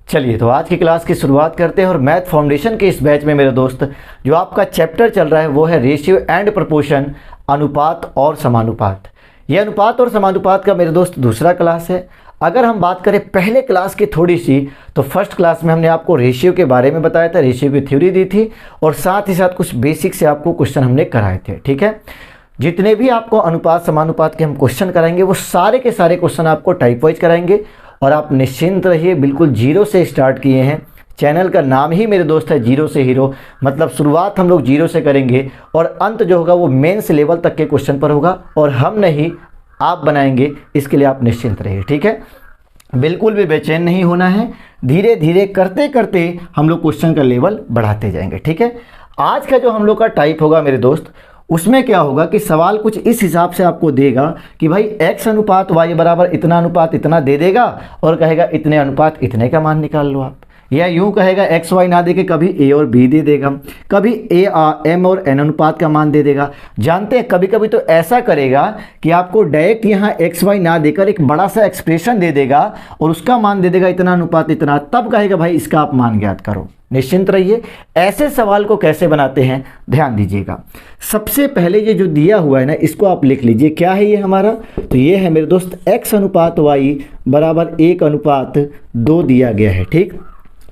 चलिए तो आज की क्लास की शुरुआत करते हैं और मैथ फाउंडेशन के इस बैच में मेरे दोस्त जो आपका चैप्टर चल रहा है वो है रेशियो एंड प्रोपोर्शन, अनुपात और समानुपात। यह अनुपात और समानुपात का मेरे दोस्त दूसरा क्लास है। अगर हम बात करें पहले क्लास की थोड़ी सी, तो फर्स्ट क्लास में हमने आपको रेशियो के बारे में बताया था, रेशियो की थ्योरी दी थी और साथ ही साथ कुछ बेसिक से आपको क्वेश्चन हमने कराए थे। ठीक है, जितने भी आपको अनुपात समानुपात के हम क्वेश्चन कराएंगे वो सारे के सारे क्वेश्चन आपको टाइप वाइज कराएंगे और आप निश्चिंत रहिए, बिल्कुल जीरो से स्टार्ट किए हैं। चैनल का नाम ही मेरे दोस्त है जीरो से हीरो, मतलब शुरुआत हम लोग जीरो से करेंगे और अंत जो होगा वो मेंस लेवल तक के क्वेश्चन पर होगा और हम नहीं आप बनाएंगे, इसके लिए आप निश्चिंत रहिए। ठीक है, बिल्कुल भी बेचैन नहीं होना है, धीरे धीरे करते करते हम लोग क्वेश्चन का लेवल बढ़ाते जाएंगे। ठीक है, आज का जो हम लोग का टाइप होगा मेरे दोस्त, उसमें क्या होगा कि सवाल कुछ इस हिसाब से आपको देगा कि भाई x अनुपात y बराबर इतना अनुपात इतना दे देगा और कहेगा इतने अनुपात इतने का मान निकाल लो आप, या यूं कहेगा x y ना दे के कभी a और b दे देगा, कभी m और n अनुपात का मान दे देगा। जानते हैं कभी कभी तो ऐसा करेगा कि आपको डायरेक्ट यहाँ x y ना देकर एक बड़ा सा एक्सप्रेशन दे देगा और उसका मान दे देगा इतना अनुपात इतना, तब कहेगा भाई इसका आप मान ज्ञात करो। निश्चिंत रहिए, ऐसे सवाल को कैसे बनाते हैं ध्यान दीजिएगा। सबसे पहले ये जो दिया हुआ है ना, इसको आप लिख लीजिए। क्या है ये हमारा? तो ये है मेरे दोस्त x अनुपात y बराबर 1 अनुपात 2 दिया गया है। ठीक,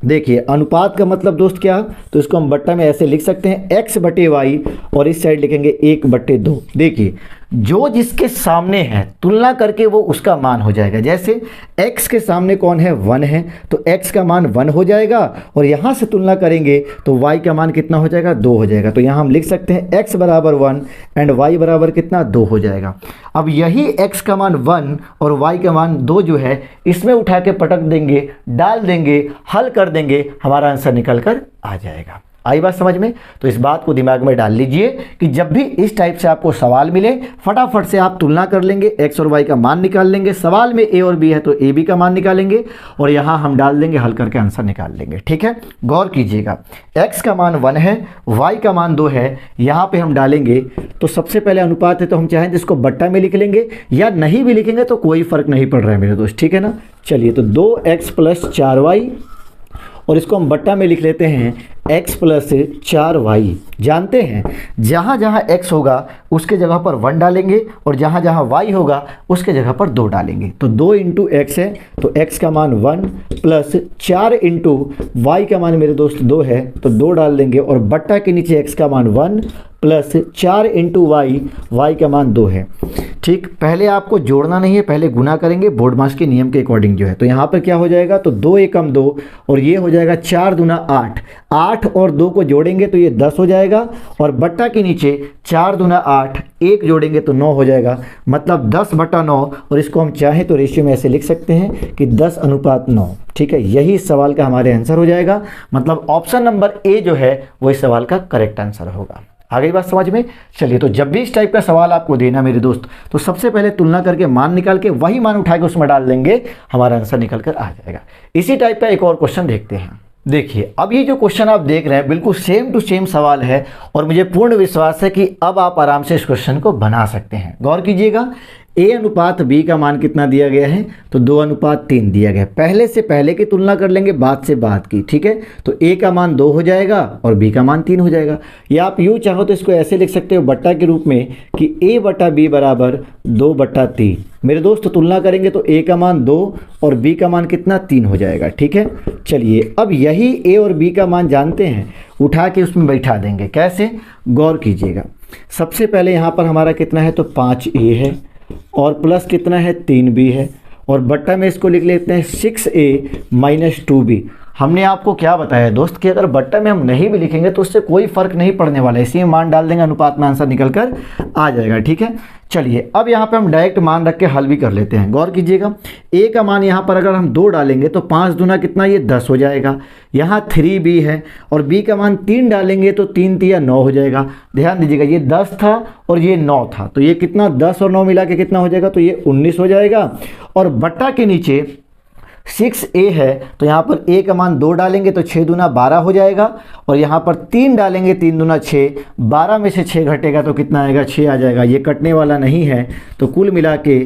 देखिए अनुपात का मतलब दोस्त क्या, तो इसको हम बट्टा में ऐसे लिख सकते हैं x बटे वाई और इस साइड लिखेंगे 1 बटे 2। देखिए जो जिसके सामने है तुलना करके वो उसका मान हो जाएगा। जैसे x के सामने कौन है? 1 है, तो x का मान 1 हो जाएगा और यहाँ से तुलना करेंगे तो y का मान कितना हो जाएगा? 2 हो जाएगा। तो यहाँ हम लिख सकते हैं x बराबर 1 एंड y बराबर कितना? 2 हो जाएगा। अब यही x का मान 1 और y का मान 2 जो है, इसमें उठा के पटक देंगे, डाल देंगे, हल कर देंगे, हमारा आंसर निकल कर आ जाएगा। आई बात समझ में? तो इस बात को दिमाग में डाल लीजिए कि जब भी इस टाइप से आपको सवाल मिले, फटाफट से आप तुलना कर लेंगे, x और y का मान निकाल लेंगे। सवाल में a और b है तो a b का मान निकालेंगे और यहाँ हम डाल देंगे, हल करके आंसर निकाल लेंगे। ठीक है, गौर कीजिएगा, x का मान 1 है, y का मान 2 है, यहाँ पे हम डालेंगे। तो सबसे पहले अनुपात है तो हम चाहें तो इसको बट्टा में लिख लेंगे या नहीं भी लिखेंगे तो कोई फर्क नहीं पड़ रहा है मेरे दोस्त। ठीक है ना, चलिए तो 2x + 4y और इसको हम बट्टा में लिख लेते हैं x + 4y। जानते हैं जहाँ जहाँ x होगा उसके जगह पर 1 डालेंगे और जहाँ जहाँ y होगा उसके जगह पर 2 डालेंगे। तो 2 × x है तो x का मान 1 + 4 × y का मान मेरे दोस्त 2 है तो 2 डाल देंगे और बट्टा के नीचे x का मान 1 + 4 × y का मान 2 है। ठीक, पहले आपको जोड़ना नहीं है, पहले गुना करेंगे बोर्ड मास के नियम के अकॉर्डिंग जो है। तो यहाँ पर क्या हो जाएगा, तो 2 एकम 2 और ये हो जाएगा 4 दूना 8, 8 और 2 को जोड़ेंगे तो ये 10 हो जाएगा और बट्टा के नीचे 4 दूना 8, 1 जोड़ेंगे तो 9 हो जाएगा, मतलब 10 बटा 9। और इसको हम चाहें तो रेशियो में ऐसे लिख सकते हैं कि 10 अनुपात 9। ठीक है, यही इस सवाल का हमारे आंसर हो जाएगा, मतलब ऑप्शन नंबर ए जो है वो इस सवाल का करेक्ट आंसर होगा। आ गई बात समझ में? चलिए तो जब भी इस टाइप का सवाल आपको देना मेरे दोस्त, तो सबसे पहले तुलना करके मान निकाल के वही मान उठा के उसमें डाल देंगे, हमारा आंसर निकल कर आ जाएगा। इसी टाइप का एक और क्वेश्चन देखते हैं। देखिए अब ये जो क्वेश्चन आप देख रहे हैं बिल्कुल सेम टू सेम सवाल है और मुझे पूर्ण विश्वास है कि अब आप आराम से इस क्वेश्चन को बना सकते हैं। गौर कीजिएगा, a अनुपात b का मान कितना दिया गया है, तो 2 अनुपात 3 दिया गया है। पहले से पहले की तुलना कर लेंगे, बात से बात की। ठीक है, तो a का मान 2 हो जाएगा और b का मान 3 हो जाएगा। या आप यूँ चाहो तो इसको ऐसे लिख सकते हो बट्टा के रूप में कि a बटा b बराबर 2 बटा 3। मेरे दोस्त तुलना करेंगे तो a का मान 2 और b का मान कितना? 3 हो जाएगा। ठीक है, चलिए अब यही a और b का मान जानते हैं, उठा के उसमें बैठा देंगे। कैसे? गौर कीजिएगा, सबसे पहले यहाँ पर हमारा कितना है, तो 5a है और प्लस कितना है, 3b है और बट्टा में इसको लिख लेते हैं 6a - 2b। हमने आपको क्या बताया दोस्त कि अगर बट्टा में हम नहीं भी लिखेंगे तो उससे कोई फर्क नहीं पड़ने वाला है, इसी में मान डाल देंगे, अनुपात में आंसर निकल कर आ जाएगा। ठीक है, चलिए अब यहाँ पे हम डायरेक्ट मान रख के हल भी कर लेते हैं। गौर कीजिएगा, a का मान यहाँ पर अगर हम 2 डालेंगे तो 5 दूना कितना, ये 10 हो जाएगा। यहाँ 3b है और b का मान 3 डालेंगे तो 3 तिया 9 हो जाएगा। ध्यान दीजिएगा, ये 10 था और ये 9 था, तो ये कितना, 10 और 9 मिला के कितना हो जाएगा, तो ये 19 हो जाएगा। और बट्टा के नीचे 6a है तो यहाँ पर a का मान 2 डालेंगे तो 6 दूना 12 हो जाएगा और यहाँ पर 3 डालेंगे, 3 दूना 6, 12 में से 6 घटेगा तो कितना आएगा, 6 आ जाएगा। ये कटने वाला नहीं है तो कुल मिला के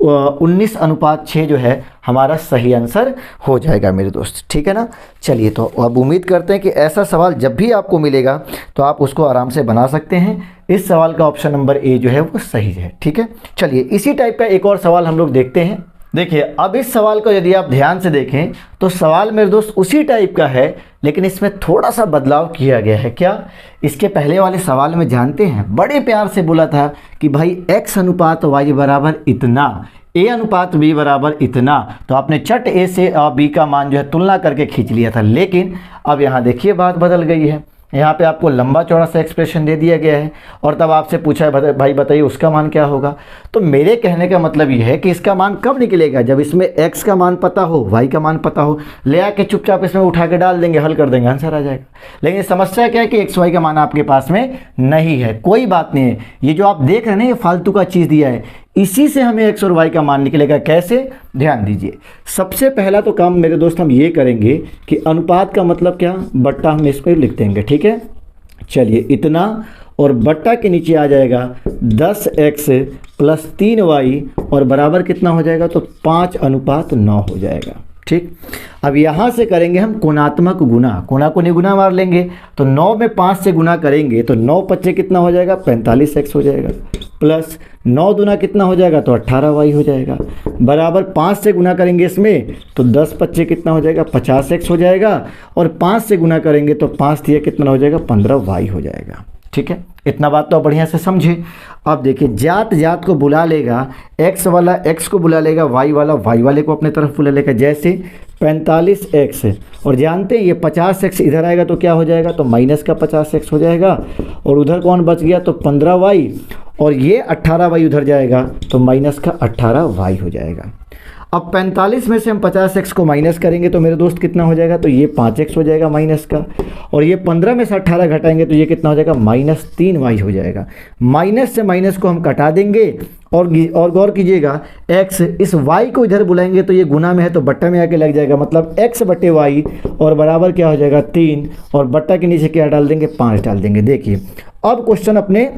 19:6 जो है हमारा सही आंसर हो जाएगा मेरे दोस्त, ठीक है ना। चलिए तो अब उम्मीद करते हैं कि ऐसा सवाल जब भी आपको मिलेगा तो आप उसको आराम से बना सकते हैं। इस सवाल का ऑप्शन नंबर ए जो है वो सही है, ठीक है। चलिए इसी टाइप का एक और सवाल हम लोग देखते हैं। देखिए अब इस सवाल को यदि आप ध्यान से देखें तो सवाल मेरे दोस्त उसी टाइप का है, लेकिन इसमें थोड़ा सा बदलाव किया गया है। क्या? इसके पहले वाले सवाल में जानते हैं बड़े प्यार से बोला था कि भाई x अनुपात y बराबर इतना, a अनुपात b बराबर इतना, तो आपने चट a से b का मान जो है तुलना करके खींच लिया था। लेकिन अब यहाँ देखिए बात बदल गई है, यहाँ पे आपको लंबा चौड़ा सा एक्सप्रेशन दे दिया गया है और तब आपसे पूछा है भाई बताइए उसका मान क्या होगा। तो मेरे कहने का मतलब ये है कि इसका मान कब निकलेगा? जब इसमें x का मान पता हो, y का मान पता हो, ले आके चुपचाप इसमें उठा के डाल देंगे, हल कर देंगे, आंसर आ जाएगा। लेकिन समस्या क्या है कि x y का मान आपके पास में नहीं है। कोई बात नहीं है, ये जो आप देख रहे हैं ना ये फालतू का चीज़ दिया है, इसी से हमें x और y का मान निकलेगा। कैसे? ध्यान दीजिए। सबसे पहला तो काम मेरे दोस्त हम ये करेंगे कि अनुपात का मतलब क्या, बट्टा हम इस पर लिख देंगे, ठीक है। चलिए इतना और बट्टा के नीचे आ जाएगा 10x + 3y और बराबर कितना हो जाएगा, तो 5:9 हो जाएगा, ठीक। अब यहाँ से करेंगे हम कोणात्मक गुना, कोना को निगुना मार लेंगे, तो 9 में 5 से गुना करेंगे तो 9 × 5 कितना हो जाएगा, 45x हो जाएगा, प्लस 9 दूना कितना हो जाएगा, तो 18y हो जाएगा, बराबर 5 से गुना करेंगे इसमें तो 10 × 5 कितना हो जाएगा, 50x हो जाएगा, और 5 से गुना करेंगे तो 5 × 3 कितना हो जाएगा, 15y हो जाएगा, ठीक है। इतना बात तो बढ़िया से समझे। अब देखिए जात जात को बुला लेगा, x वाला x को बुला लेगा, y वाला y वाले को अपने तरफ बुला लेगा। जैसे 45x और जानते हैं ये 50x इधर आएगा तो क्या हो जाएगा, तो माइनस का 50x हो जाएगा, और उधर कौन बच गया, तो 15y, और ये 18y उधर जाएगा तो माइनस का 18y हो जाएगा। अब 45 में से हम 50x को माइनस करेंगे तो मेरे दोस्त कितना हो जाएगा, तो ये 5x हो जाएगा माइनस का, और ये 15 में से 18 घटाएंगे तो ये कितना हो जाएगा, -3y हो जाएगा। माइनस से माइनस को हम कटा देंगे और गौर कीजिएगा x इस y को इधर बुलाएंगे तो ये गुना में है तो बट्टा में आके लग जाएगा, मतलब x/y और बराबर क्या हो जाएगा 3, और बट्टा के नीचे क्या डाल देंगे, 5 डाल देंगे। देखिए अब क्वेश्चन अपने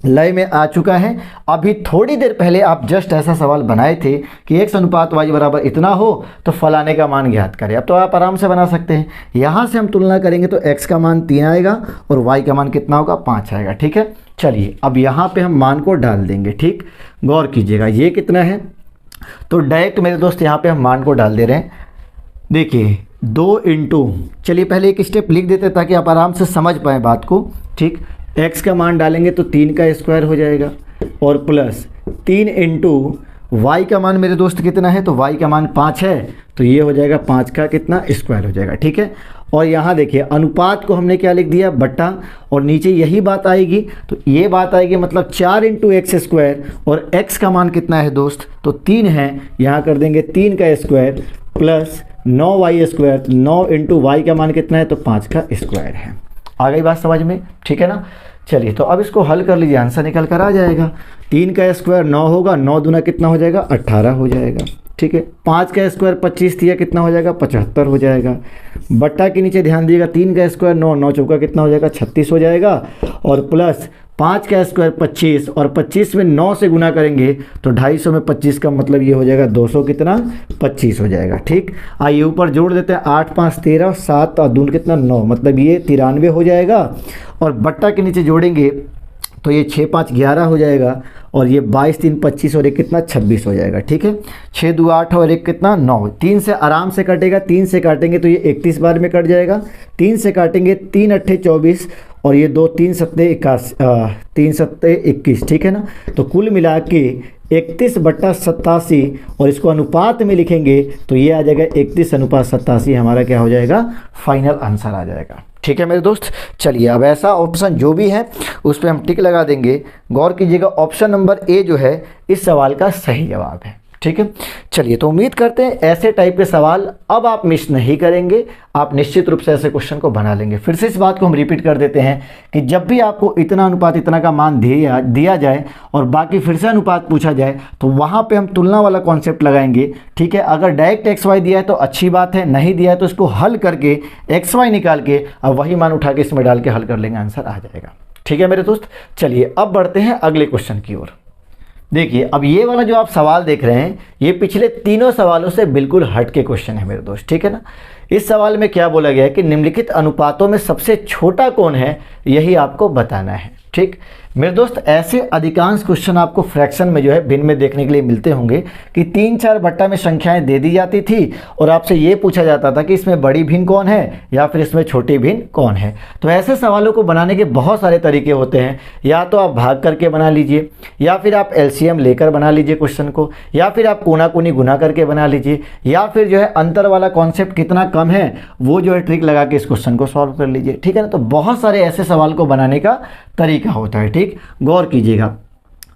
लय में आ चुका है। अभी थोड़ी देर पहले आप जस्ट ऐसा सवाल बनाए थे कि x अनुपात y बराबर इतना हो तो फलाने का मान ज्ञात करें। अब तो आप आराम से बना सकते हैं। यहाँ से हम तुलना करेंगे तो x का मान 3 आएगा और y का मान कितना होगा, 5 आएगा, ठीक है। चलिए अब यहाँ पे हम मान को डाल देंगे, ठीक। गौर कीजिएगा ये कितना है, तो डायरेक्ट मेरे दोस्त यहाँ पे हम मान को डाल दे रहे हैं। देखिए 2 × चलिए पहले एक स्टेप लिख देते ताकि आप आराम से समझ पाएँ बात को, ठीक। x का मान डालेंगे तो 3 का स्क्वायर हो जाएगा, और प्लस 3 × y का मान मेरे दोस्त कितना है, तो y का मान 5 है तो ये हो जाएगा 5 का कितना स्क्वायर हो जाएगा, ठीक है। और यहाँ देखिए अनुपात को हमने क्या लिख दिया, बट्टा, और नीचे यही बात आएगी तो ये बात आएगी, मतलब 4 × x², और x का मान कितना है दोस्त, तो 3 है, यहाँ कर देंगे 3 का स्क्वायर प्लस 9y², 9 × y का मान कितना है, तो 5 का स्क्वायर है। आ गई बात समझ में, ठीक है ना। चलिए तो अब इसको हल कर लीजिए, आंसर निकल कर आ जाएगा। 3 का स्क्वायर 9 होगा, 9 दूना कितना हो जाएगा, 18 हो जाएगा, ठीक है। 5 का स्क्वायर 25 दिया कितना हो जाएगा, 75 हो जाएगा। बट्टा के नीचे ध्यान दीजिएगा, 3 का स्क्वायर 9, 9 चौका कितना हो जाएगा, 36 हो जाएगा, और प्लस 5 का स्क्वायर 25, और 25 में 9 से गुना करेंगे तो 250 में 25 का मतलब ये हो जाएगा 200 कितना, 25 हो जाएगा, ठीक। आइए ऊपर जोड़ देते हैं, 8 × 5 = 13, 7 और 2 कितना 9, मतलब ये 93 हो जाएगा। और बट्टा के नीचे जोड़ेंगे तो ये 6 × 5 = 11 हो जाएगा, और ये 22 × 3 = 25 और 1 कितना 26 हो जाएगा, ठीक है। 6 × 2 = 8 और 1 कितना 9, 3 से आराम से कटेगा, 3 से काटेंगे तो ये 31 बार में कट जाएगा, 3 से काटेंगे 3 × 8 = 24, और ये 2 3 × 7 = 21, ठीक है ना। तो कुल मिला के 31/87, और इसको अनुपात में लिखेंगे तो ये आ जाएगा 31:87, हमारा क्या हो जाएगा, फाइनल आंसर आ जाएगा, ठीक है मेरे दोस्त। चलिए अब ऐसा ऑप्शन जो भी है उस पर हम टिक लगा देंगे। गौर कीजिएगा ऑप्शन नंबर ए जो है इस सवाल का सही जवाब है, ठीक है। चलिए तो उम्मीद करते हैं ऐसे टाइप के सवाल अब आप मिस नहीं करेंगे, आप निश्चित रूप से ऐसे क्वेश्चन को बना लेंगे। फिर से इस बात को हम रिपीट कर देते हैं कि जब भी आपको इतना अनुपात इतना का मान दिया जाए और बाकी फिर से अनुपात पूछा जाए तो वहाँ पे हम तुलना वाला कॉन्सेप्ट लगाएंगे, ठीक है। अगर डायरेक्ट XY दिया है तो अच्छी बात है, नहीं दिया है तो इसको हल करके XY निकाल के अब वही मान उठा के इसमें डाल के हल कर लेंगे, आंसर आ जाएगा, ठीक है मेरे दोस्त। चलिए अब बढ़ते हैं अगले क्वेश्चन की ओर। देखिए अब ये वाला जो आप सवाल देख रहे हैं ये पिछले तीनों सवालों से बिल्कुल हट के क्वेश्चन है मेरे दोस्त, ठीक है ना। इस सवाल में क्या बोला गया है कि निम्नलिखित अनुपातों में सबसे छोटा कौन है, यही आपको बताना है, ठीक। मेरे दोस्त ऐसे अधिकांश क्वेश्चन आपको फ्रैक्शन में जो है भिन्न में देखने के लिए मिलते होंगे कि 3-4 बट्टा में संख्याएं दे दी जाती थी और आपसे ये पूछा जाता था कि इसमें बड़ी भिन्न कौन है या फिर इसमें छोटी भिन्न कौन है। तो ऐसे सवालों को बनाने के बहुत सारे तरीके होते हैं, या तो आप भाग करके बना लीजिए, या फिर आप एलसीएम लेकर बना लीजिए क्वेश्चन को, या फिर आप कोना कोनी गुना करके बना लीजिए, या फिर जो है अंतर वाला कॉन्सेप्ट कितना कम है वो जो है ट्रिक लगा के इस क्वेश्चन को सॉल्व कर लीजिए, ठीक है ना। तो बहुत सारे ऐसे सवाल को बनाने का तरीका होता है, ठीक, गौर कीजिएगा।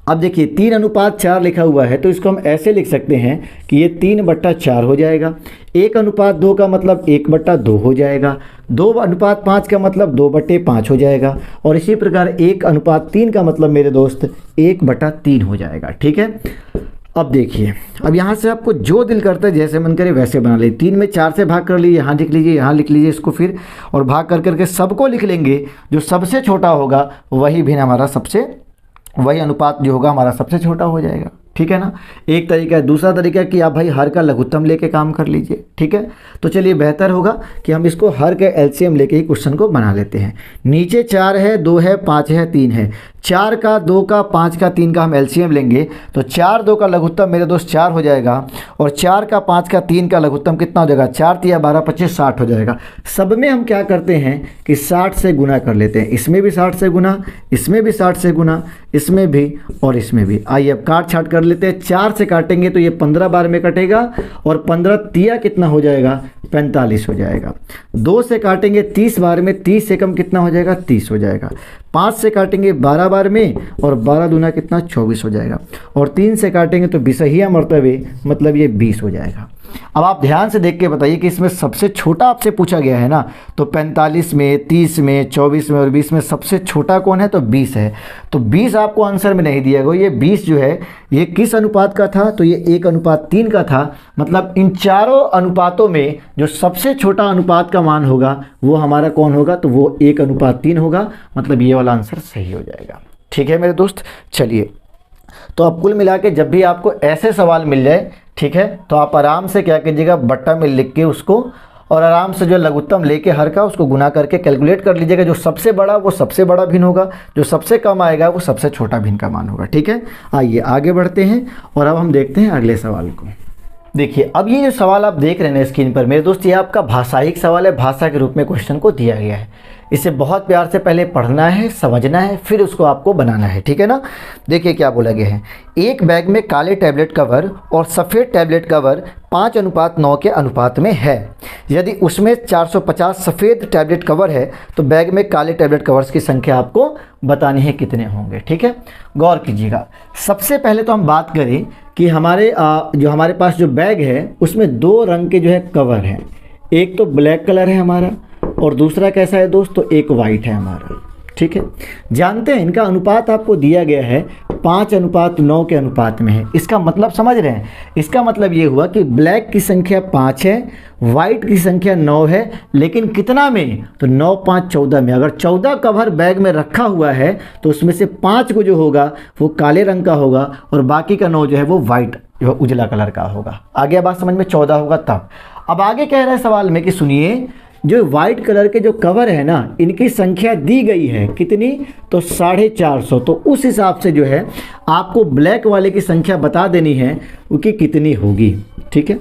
अब देखिए 3:4 लिखा हुआ है तो इसको हम ऐसे लिख सकते हैं कि ये 3/4 हो जाएगा। 1:2 का मतलब 1/2 हो जाएगा। 2:5 का मतलब 2/5 हो जाएगा। और इसी प्रकार 1:3 का मतलब मेरे दोस्त 1/3 हो जाएगा, ठीक है। अब देखिए, अब यहाँ से आपको जो दिल करता है जैसे मन करे वैसे बना लीजिए। 3 में 4 से भाग कर लीजिए, यहाँ लिख लीजिए, यहाँ लिख लीजिए इसको फिर, और भाग कर करके सबको लिख लेंगे। जो सबसे छोटा होगा वही भिन्न हमारा वही अनुपात जो होगा हमारा सबसे छोटा हो जाएगा, ठीक है ना। एक तरीका है। दूसरा तरीका है कि आप भाई हर का लघुत्तम लेके काम कर लीजिए, ठीक है। तो चलिए बेहतर होगा कि हम इसको हर के एलसीएम लेके ही क्वेश्चन को बना लेते हैं। नीचे 4 है, 2 है, 5 है, 3 है। 4 का, 2 का, 5 का, 3 का हम एलसीएम लेंगे तो 4 2 का लघुत्तम मेरे दोस्त 4 हो जाएगा, और 4 का, 5 का, 3 का लघुत्तम कितना हो जाएगा, 4 × 12 = 25, 60 हो जाएगा। सब में हम क्या करते हैं कि 60 से गुना कर लेते हैं। इसमें भी 60 से गुना, इसमें भी 60 से गुना, इसमें भी और इसमें भी। आइए अब काट छाट कर लेते हैं। 4 से काटेंगे तो ये 15 बार में कटेगा, और 15 तिया कितना हो जाएगा, 45 हो जाएगा। 2 से काटेंगे 30 बार में, 30 से कम कितना हो जाएगा, 30 हो जाएगा। 5 से काटेंगे 12 बार में, और 12 दूना कितना, 24 हो जाएगा। और 3 से काटेंगे तो 20 मरतबे, मतलब ये 20 हो जाएगा। अब आप ध्यान से देख के बताइए कि इसमें सबसे छोटा आपसे पूछा गया है ना, तो 45 में, 30 में, 24 में और 20 में सबसे छोटा कौन है, तो 20 है। तो 20 आपको आंसर में नहीं दिया गया। ये 20 जो है ये किस अनुपात का था, तो ये 1:3 का था। मतलब इन चारों अनुपातों में जो सबसे छोटा अनुपात का मान होगा वो हमारा कौन होगा, तो वो 1:3 होगा। मतलब ये वाला आंसर सही हो जाएगा, ठीक है मेरे दोस्त। चलिए, तो अब कुल मिला के जब भी आपको ऐसे सवाल मिल जाए, ठीक है, तो आप आराम से क्या कीजिएगा, बट्टा में लिख के उसको, और आराम से जो लघुत्तम लेके हर का उसको गुना करके कैलकुलेट कर लीजिएगा। जो सबसे बड़ा वो सबसे बड़ा भिन्न होगा, जो सबसे कम आएगा वो सबसे छोटा भिन्न का मान होगा, ठीक है। आइए आगे बढ़ते हैं और अब हम देखते हैं अगले सवाल को। देखिए, अब ये जो सवाल आप देख रहे हैं स्क्रीन पर मेरे दोस्त, ये आपका भाषायिक सवाल है। भाषा के रूप में क्वेश्चन को दिया गया है। इसे बहुत प्यार से पहले पढ़ना है, समझना है, फिर उसको आपको बनाना है, ठीक है ना। देखिए क्या बोला गया है। एक बैग में काले टैबलेट कवर और सफ़ेद टैबलेट कवर 5:9 के अनुपात में है। यदि उसमें 450 सफ़ेद टैबलेट कवर है तो बैग में काले टैबलेट कवर्स की संख्या आपको बतानी है कितने होंगे, ठीक है। गौर कीजिएगा। सबसे पहले तो हम बात करें कि हमारे पास जो बैग है उसमें 2 रंग के जो है कवर हैं। एक तो ब्लैक कलर है हमारा, और दूसरा कैसा है दोस्तों, एक वाइट है हमारा, ठीक है। जानते हैं इनका अनुपात आपको दिया गया है 5:9 के अनुपात में है। इसका मतलब समझ रहे हैं, इसका मतलब ये हुआ कि ब्लैक की संख्या 5 है, वाइट की संख्या 9 है, लेकिन कितना में, तो 9, 5, 14 में। अगर 14 कवर बैग में रखा हुआ है तो उसमें से 5 को जो होगा वो काले रंग का होगा, और बाकी का 9 जो है वो वाइट जो उजला कलर का होगा। आगे बात समझ में, 14 होगा तब। अब आगे कह रहा है सवाल में कि सुनिए, जो वाइट कलर के जो कवर है ना, इनकी संख्या दी गई है कितनी, तो 450। तो उस हिसाब से जो है आपको ब्लैक वाले की संख्या बता देनी है कि कितनी होगी, ठीक है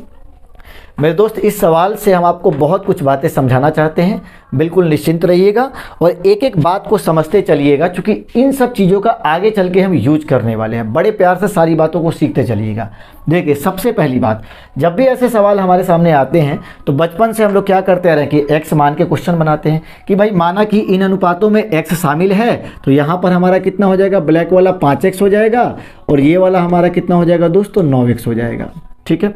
मेरे दोस्त। इस सवाल से हम आपको बहुत कुछ बातें समझाना चाहते हैं, बिल्कुल निश्चिंत रहिएगा और एक एक बात को समझते चलिएगा, क्योंकि इन सब चीज़ों का आगे चल के हम यूज करने वाले हैं। बड़े प्यार से सारी बातों को सीखते चलिएगा। देखिए, सबसे पहली बात, जब भी ऐसे सवाल हमारे सामने आते हैं तो बचपन से हम लोग क्या करते आ रहे हैं कि एक्स मान के क्वेश्चन बनाते हैं कि भाई माना कि इन अनुपातों में एक्स शामिल है, तो यहाँ पर हमारा कितना हो जाएगा, ब्लैक वाला 5x हो जाएगा, और ये वाला हमारा कितना हो जाएगा दोस्तों, 9x हो जाएगा, ठीक है।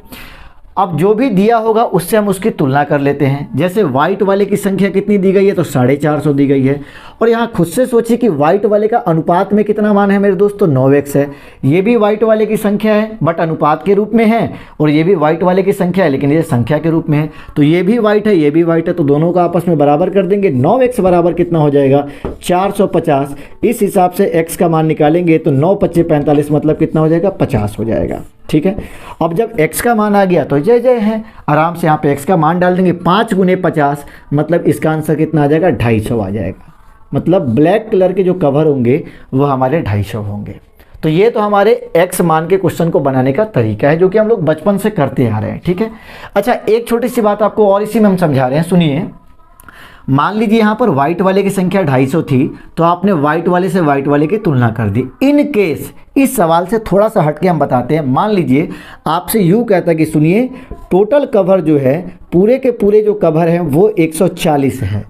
अब जो भी दिया होगा उससे हम उसकी तुलना कर लेते हैं। जैसे वाइट वाले की संख्या कितनी दी गई है, तो 450 दी गई है। और यहाँ खुद से सोचिए कि वाइट वाले का अनुपात में कितना मान है मेरे दोस्तों, 9x है। ये भी वाइट वाले की संख्या है बट अनुपात के रूप में है, और ये भी वाइट वाले की संख्या है लेकिन ये संख्या के रूप में है। तो ये भी वाइट है, ये भी वाइट है, तो दोनों का आपस में बराबर कर देंगे। 9x बराबर कितना हो जाएगा, 450। इस हिसाब से x का मान निकालेंगे तो 9 × 5 = 45, मतलब कितना हो जाएगा 50 हो जाएगा। ठीक है, अब जब x का मान आ गया तो जय जय है, आराम से यहाँ पे x का मान डाल देंगे। 5 × 50 मतलब इसका आंसर कितना आ जाएगा 250 आ जाएगा। मतलब ब्लैक कलर के जो कवर होंगे वो हमारे 250 होंगे। तो ये तो हमारे x मान के क्वेश्चन को बनाने का तरीका है जो कि हम लोग बचपन से करते आ रहे हैं। ठीक है, अच्छा एक छोटी सी बात आपको और इसी में हम समझा रहे हैं, सुनिए। मान लीजिए यहाँ पर व्हाइट वाले की संख्या 250 थी, तो आपने व्हाइट वाले से व्हाइट वाले की तुलना कर दी। इन केस इस सवाल से थोड़ा सा हटके हम बताते हैं। मान लीजिए आपसे यूँ कहता है कि सुनिए, टोटल कवर जो है, पूरे के पूरे जो कवर हैं वो 140 है,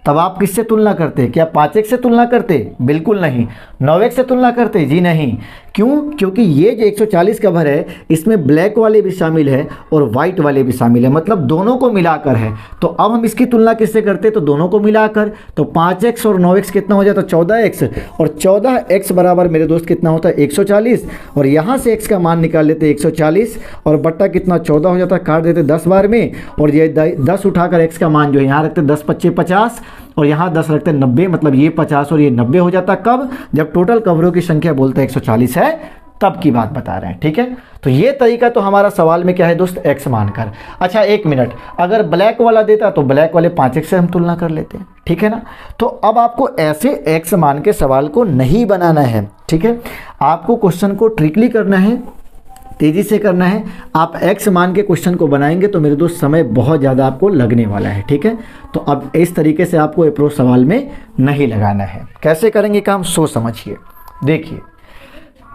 तब आप किससे तुलना करते? क्या 5x से तुलना करते? बिल्कुल नहीं। 9x से तुलना करते? जी नहीं। क्यों? क्योंकि ये जो 140 कवर है इसमें ब्लैक वाले भी शामिल है और वाइट वाले भी शामिल है, मतलब दोनों को मिलाकर है। तो अब हम इसकी तुलना किससे करते? तो दोनों को मिलाकर। तो 5x और 9x कितना हो जाता? 14x। और 14x बराबर मेरे दोस्त कितना होता है? 140। और यहाँ से x का मान निकाल लेते 140 और बट्टा कितना 14 हो जाता, काट देते 10 बार में। और ये 10 उठाकर x का मान जो है यहाँ रखते 10 × 5 = 50 और यहाँ 10 रखते 90, मतलब ये 50 और ये 90 हो जाता। कब? जब टोटल कवरों की संख्या बोलते 140 है तब की बात बता रहे हैं। ठीक है, तो ये तरीका तो हमारा सवाल में क्या है दोस्त? x मानकर। अच्छा एक मिनट, अगर ब्लैक वाला देता तो ब्लैक वाले 5x से हम तुलना कर लेते हैं। ठीक है ना, तो अब आपको ऐसे x मान के सवाल को नहीं बनाना है। ठीक है, आपको क्वेश्चन को ट्रिकली करना है, तेज़ी से करना है। आप x मान के क्वेश्चन को बनाएंगे तो मेरे दोस्त समय बहुत ज़्यादा आपको लगने वाला है। ठीक है, तो अब इस तरीके से आपको अप्रोच सवाल में नहीं लगाना है। कैसे करेंगे काम? सोच समझिए। देखिए,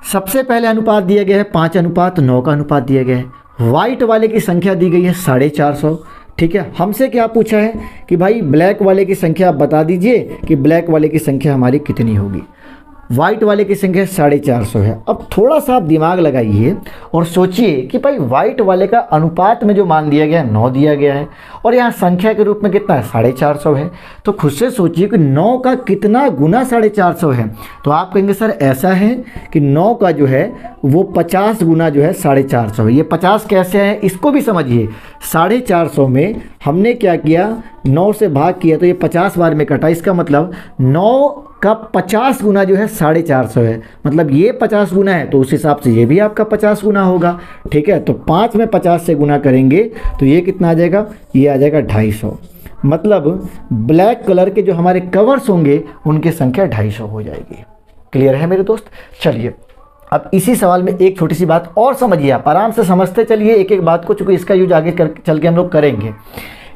सबसे पहले अनुपात दिया गया है 5:9 का अनुपात दिया गया है। वाइट वाले की संख्या दी गई है 450। ठीक है, हमसे क्या पूछा है कि भाई ब्लैक वाले की संख्या आप बता दीजिए कि ब्लैक वाले की संख्या हमारी कितनी होगी। वाइट वाले की संख्या 450 है। अब थोड़ा सा आप दिमाग लगाइए और सोचिए कि भाई वाइट वाले का अनुपात में जो मान दिया गया है 9 दिया गया है और यहाँ संख्या के रूप में कितना है? 450 है। तो खुद से सोचिए कि 9 का कितना गुना 450 है। तो आप कहेंगे सर ऐसा है कि 9 का जो है वो 50 गुना जो है 450 है। ये 50 कैसे है इसको भी समझिए। 450 में हमने क्या किया? 9 से भाग किया तो ये 50 बार में कटा। इसका मतलब 9 का 50 गुना जो है 450 है, मतलब ये 50 गुना है तो उस हिसाब से ये भी आपका 50 गुना होगा। ठीक है, तो 5 में 50 से गुना करेंगे तो ये कितना आ जाएगा? ये आ जाएगा 250। मतलब ब्लैक कलर के जो हमारे कवर्स होंगे उनकी संख्या 250 हो जाएगी। क्लियर है मेरे दोस्त? चलिए अब इसी सवाल में एक छोटी सी बात और समझिए, आप आराम से समझते चलिए एक एक बात को, चूँकि इसका यूज आगे चल के हम लोग करेंगे।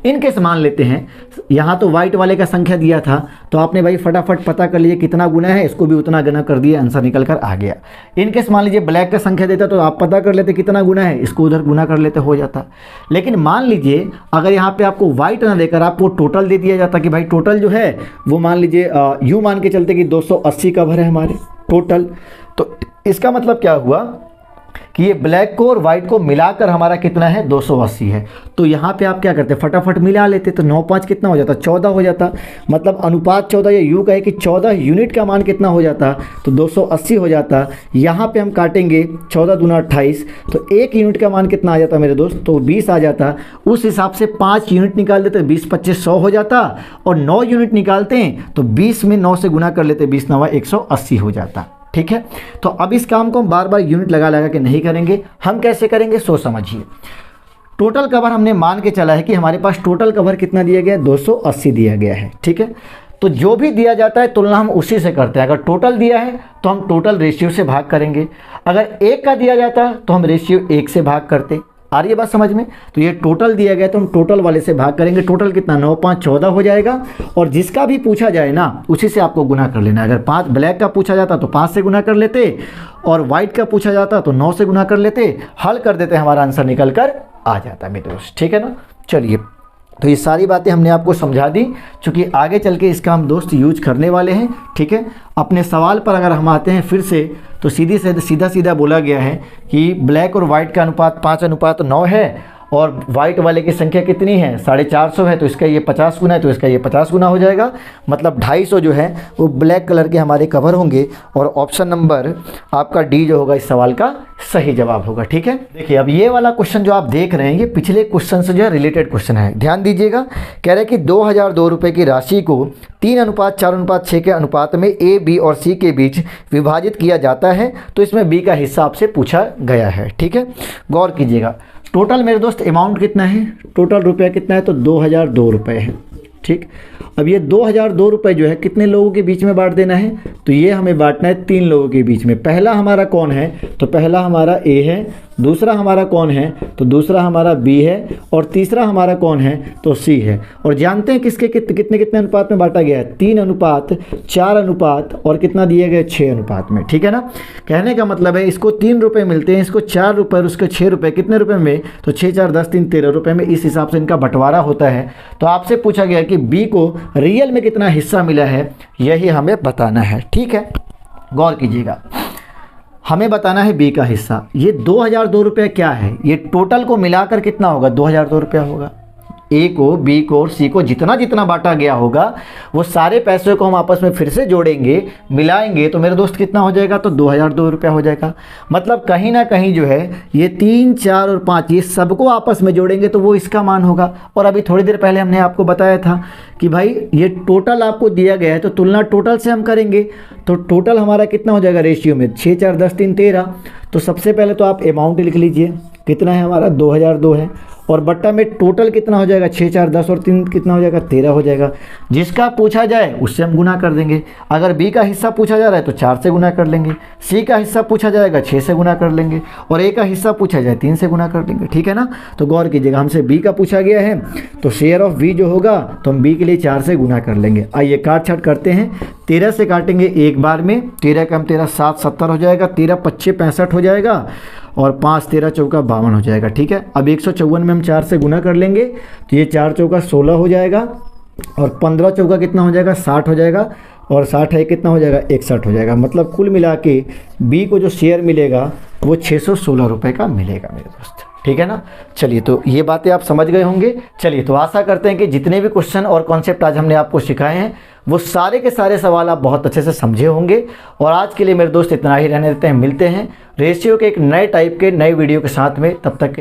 इनके समान लेते हैं, यहाँ तो वाइट वाले का संख्या दिया था तो आपने भाई फटाफट पता कर लिए कितना गुना है, इसको भी उतना गुना कर दिया, आंसर निकल कर आ गया। इनके मान लीजिए ब्लैक का संख्या देता तो आप पता कर लेते कितना गुना है, इसको उधर गुना कर लेते, हो जाता। लेकिन मान लीजिए अगर यहाँ पे आपको वाइट ना देकर आपको टोटल दे दिया जाता कि भाई टोटल जो है वो मान लीजिए यूँ मान के चलते कि 280 कवर है हमारे टोटल, तो इसका मतलब क्या हुआ कि ये ब्लैक को और वाइट को मिलाकर हमारा कितना है? 280 है। तो यहाँ पे आप क्या करते? फटाफट मिला लेते, तो 9 × 5 कितना हो जाता? 14 हो जाता। मतलब अनुपात 14, या यूँ कहे कि 14 यूनिट का मान कितना हो जाता? तो 280 हो जाता। यहाँ पे हम काटेंगे 14 दूना 28, तो 1 यूनिट का मान कितना आ जाता मेरे दोस्त? तो 20 आ जाता। उस हिसाब से 5 यूनिट निकाल देते, 20 × 25 100 हो जाता। और 9 यूनिट निकालते हैं तो 20 में 9 से गुना कर लेते, 20 × 9 = 180 हो जाता। ठीक है, तो अब इस काम को हम बार बार यूनिट लगा लगा के नहीं करेंगे। हम कैसे करेंगे? सोच समझिए। टोटल कवर हमने मान के चला है कि हमारे पास टोटल कवर कितना दिया गया है? 280 दिया गया है। ठीक है, तो जो भी दिया जाता है तुलना हम उसी से करते हैं। अगर टोटल दिया है तो हम टोटल रेशियो से भाग करेंगे, अगर 1 का दिया जाता तो हम रेशियो 1 से भाग करते। आ रही है बात समझ में? तो ये टोटल दिया गया तो हम टोटल वाले से भाग करेंगे। टोटल कितना? 9 × 5 = 14 हो जाएगा। और जिसका भी पूछा जाए ना उसी से आपको गुना कर लेना। अगर 5 ब्लैक का पूछा जाता तो 5 से गुना कर लेते, और वाइट का पूछा जाता तो 9 से गुना कर लेते, हल कर देते, हमारा आंसर निकल कर आ जाता मेरे दोस्त। ठीक है ना? चलिए, तो ये सारी बातें हमने आपको समझा दी, चूँकि आगे चल के इसका हम दोस्त यूज करने वाले हैं। ठीक है, अपने सवाल पर अगर हम आते हैं फिर से, तो सीधा सीधा बोला गया है कि ब्लैक और वाइट का अनुपात 5:9 है और वाइट वाले की संख्या कितनी है 450 है, तो इसका ये 50 गुना है, तो इसका ये 50 गुना हो जाएगा। मतलब 250 जो है वो ब्लैक कलर के हमारे कवर होंगे और ऑप्शन नंबर आपका डी जो होगा इस सवाल का सही जवाब होगा। ठीक है, देखिए अब ये वाला क्वेश्चन जो आप देख रहे हैं ये पिछले क्वेश्चन से जो है रिलेटेड क्वेश्चन है, ध्यान दीजिएगा। कह रहे हैं कि 2002 रुपये की राशि को 3:4:6 के अनुपात में ए, बी और सी के बीच विभाजित किया जाता है, तो इसमें बी का हिस्सा आपसे पूछा गया है। ठीक है, गौर कीजिएगा। टोटल मेरे दोस्त अमाउंट कितना है, टोटल रुपया कितना है, तो 2002 रुपये है। ठीक, अब ये 2002 रुपये जो है कितने लोगों के बीच में बांट देना है, तो ये हमें बांटना है 3 लोगों के बीच में। पहला हमारा कौन है, तो पहला हमारा ए है, दूसरा हमारा कौन है, तो दूसरा हमारा बी है, और तीसरा हमारा कौन है, तो सी है। और जानते हैं किसके कितने कितने अनुपात में बांटा गया है, 3:4 अनुपात और कितना दिए गए 6 अनुपात में। ठीक है ना, कहने का मतलब है इसको 3 रुपये मिलते हैं, इसको 4 रुपये और उसके 6 रुपये, कितने रुपये में, तो 6 4 10 3 13 रुपये में, इस हिसाब से इनका बंटवारा होता है। तो आपसे पूछा गया कि बी को रियल में कितना हिस्सा मिला है, यही हमें बताना है। ठीक है, गौर कीजिएगा, हमें बताना है बी का हिस्सा। ये 2002 रुपये क्या है, ये टोटल को मिलाकर कितना होगा, 2002 रुपया होगा। ए को, बी को और सी को जितना जितना बांटा गया होगा वो सारे पैसे को हम आपस में फिर से जोड़ेंगे, मिलाएंगे, तो मेरे दोस्त कितना हो जाएगा, तो 2002 रुपया हो जाएगा। मतलब कहीं ना कहीं जो है ये 3 4 और 5 ये सबको आपस में जोड़ेंगे तो वो इसका मान होगा। और अभी थोड़ी देर पहले हमने आपको बताया था कि भाई ये टोटल आपको दिया गया है तो तुलना टोटल से हम करेंगे, तो टोटल हमारा कितना हो जाएगा रेशियो में, 6 4 10 3 13। तो सबसे पहले तो आप अमाउंट लिख लीजिए, कितना है हमारा 2002 है, और बट्टा में टोटल कितना हो जाएगा, 6 4 10 और 3 कितना हो जाएगा, 13 हो जाएगा। जिसका पूछा जाए उससे हम गुना कर देंगे। अगर बी का हिस्सा पूछा जा रहा है तो 4 से गुना कर लेंगे, सी का हिस्सा पूछा जाएगा 6 से गुना कर लेंगे, और ए का हिस्सा पूछा जाए 3 से गुना कर लेंगे। ठीक है ना, तो गौर कीजिएगा, हमसे बी का पूछा गया है तो शेयर ऑफ बी जो होगा तो हम बी के लिए 4 से गुना कर लेंगे। आइए काट छाट करते हैं, 13 से काटेंगे एक बार में, 13 कम 13 7 70 हो जाएगा, 13 25 65 हो जाएगा, और 5 13 चौका 52 हो जाएगा। ठीक है, अब 154 में हम 4 से गुना कर लेंगे तो ये 4 चौका 16 हो जाएगा, और 15 चौका कितना हो जाएगा, 60 हो जाएगा, और 60 है कितना हो जाएगा, 61 हो जाएगा। मतलब कुल मिला के बी को जो शेयर मिलेगा वो 616 रुपये का मिलेगा मेरे दोस्त। ठीक है ना, चलिए तो ये बातें आप समझ गए होंगे। चलिए तो आशा करते हैं कि जितने भी क्वेश्चन और कॉन्सेप्ट आज हमने आपको सिखाए हैं वो सारे के सारे सवाल आप बहुत अच्छे से समझे होंगे। और आज के लिए मेरे दोस्त इतना ही रहने देते हैं, मिलते हैं रेशियो के एक नए टाइप के नए वीडियो के साथ में, तब तक